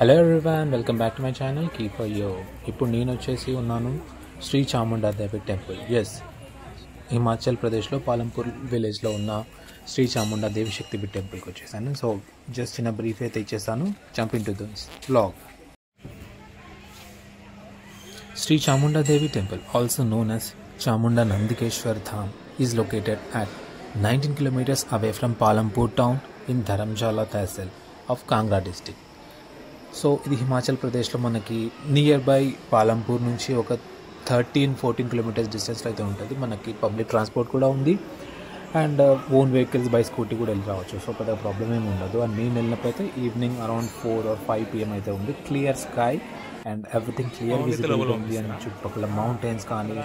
Hello everyone, welcome back to my channel keeper యో. ఇప్పుడు నేను వచ్చేసి ఉన్నాను శ్రీ చాముండా దేవి టెంపుల్. ఎస్, హిమాచల్ ప్రదేశ్లో పాలంపూర్ విలేజ్లో ఉన్న శ్రీ చాముండా దేవి శక్తిపీఠ టెంపుల్కి వచ్చేసాను. సో జస్ట్ చిన్న బ్రీఫ్ అయితే ఇచ్చేసాను. Jump in to this vlog. Sri Chamunda Devi Temple, also known as Chamunda Nandikeshwar Dham, is located at 19 kilometers away from Palampur town in Dharamjala Tehsil of Kangra district. So ఇది హిమాచల్ ప్రదేశ్లో మనకి near by Palampur నుంచి ఒక 13-14 kilometres డిస్టెన్స్లో అయితే ఉంటుంది. మనకి public transport కూడా ఉంది and own vehicles by scooty కూడా వెళ్ళి రావచ్చు. సో పెద్ద ప్రాబ్లం ఏమి ఉండదు. అండ్ నేను వెళ్ళినప్పుడు అయితే ఈవినింగ్ అరౌండ్ 4 or 5 PM అయితే ఉంది. Clear sky and everything clear visible ఉంది. అండ్ చుట్టుపక్కల మౌంటైన్స్ కానీ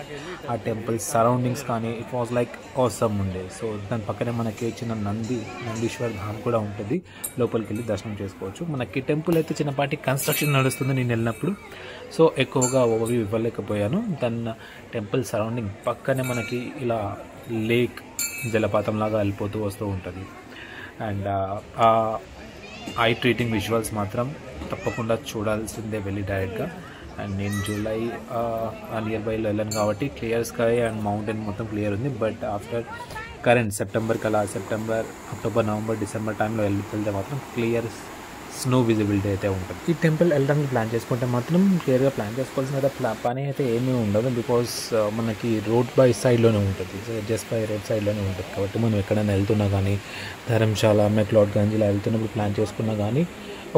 ఆ టెంపుల్ సరౌండింగ్స్ కానీ ఇట్ వాజ్ లైక్ ఆసమ్ ఉండే. సో దాని పక్కనే మనకి చిన్న నందీశ్వర్ ధామ్ కూడా ఉంటుంది. లోపలికి వెళ్ళి దర్శనం చేసుకోవచ్చు. మనకి టెంపుల్ అయితే చిన్నపాటి కన్స్ట్రక్షన్ నడుస్తుంది నేను వెళ్ళినప్పుడు. సో ఎక్కువగా ఓవర్వ్యూ ఇవ్వలేకపోయాను. దాని టెంపుల్ సరౌండింగ్ పక్కనే మనకి ఇలా లేక్ జలపాతం లాగా వెళ్ళిపోతూ వస్తూ ఉంటుంది. అండ్ ఐ ట్రీటింగ్ విజువల్స్ మాత్రం తప్పకుండా చూడాల్సిందే వెళ్ళి డైరెక్ట్గా. అండ్ నేను జూలై నియర్ బైలో వెళ్ళాను కాబట్టి క్లియర్ స్కై అండ్ మౌంటైన్ మొత్తం క్లియర్ ఉంది. But after current September, October, November, December టైంలో వెళ్తే మాత్రం క్లియర్ స్నో విజిబిలిటీ అయితే ఉంటుంది. ఈ టెంపుల్ వెళ్ళడానికి ప్లాన్ చేసుకుంటే మాత్రం క్లియర్గా ప్లాన్ చేసుకోవాల్సిన పని అయితే ఏమీ ఉండదు. బికాస్ మనకి రోడ్ బై సైడ్లోనే ఉంటుంది. జస్ట్ బై రోడ్ సైడ్లోనే ఉంటుంది కాబట్టి మనం ఎక్కడైనా వెళ్తున్నా కానీ ధర్మశాల, మెక్లాడ్గంజ్ ఇలా వెళ్తున్నప్పుడు ప్లాన్ చేసుకున్నా కానీ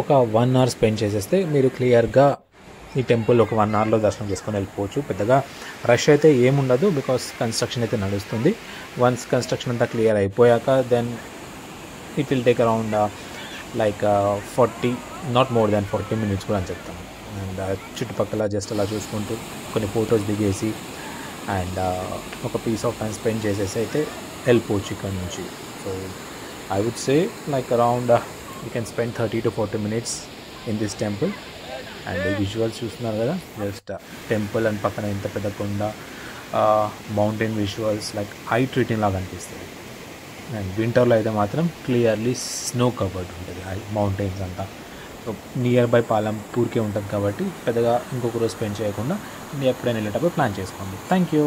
ఒక 1 hour స్పెండ్ చేసేస్తే మీరు క్లియర్గా ఈ టెంపుల్ ఒక 1 hourలో దర్శనం చేసుకొని వెళ్ళిపోవచ్చు. పెద్దగా రష్ అయితే ఏముండదు బికాస్ కన్స్ట్రక్షన్ అయితే నడుస్తుంది. వన్స్ కన్స్ట్రక్షన్ అంతా క్లియర్ అయిపోయాక then it will take around 40, not more than 40 minutes కూడా అని చెప్తాను. అండ్ చుట్టుపక్కల జస్ట్ అలా చూసుకుంటూ కొన్ని ఫొటోస్ దిగేసి అండ్ ఒక పీస్ ఆఫ్ టైం స్పెండ్ చేసేసి అయితే వెళ్ళిపోవచ్చు ఇక్కడ నుంచి. So I would say around you can spend 30 to 40 minutes in this temple. And ఈ విజువల్స్ చూస్తున్నారు కదా, జస్ట్ టెంపుల్ అండ్ పక్కన ఇంత పెద్ద కొండ, మౌంటైన్ విజువల్స్ ఐ ట్రీటింగ్ లాగా అనిపిస్తుంది. అండ్ వింటర్లో అయితే మాత్రం క్లియర్లీ స్నో కవర్డ్ ఉంటుంది మౌంటైన్స్ అంతా. సో నియర్ బై పాలంపూర్కే ఉంటుంది కాబట్టి పెద్దగా ఇంకొక రోజు స్పెండ్ చేయకుండా ఎప్పుడైనా వెళ్ళేటప్పుడు ప్లాన్ చేసుకోండి. Thank you.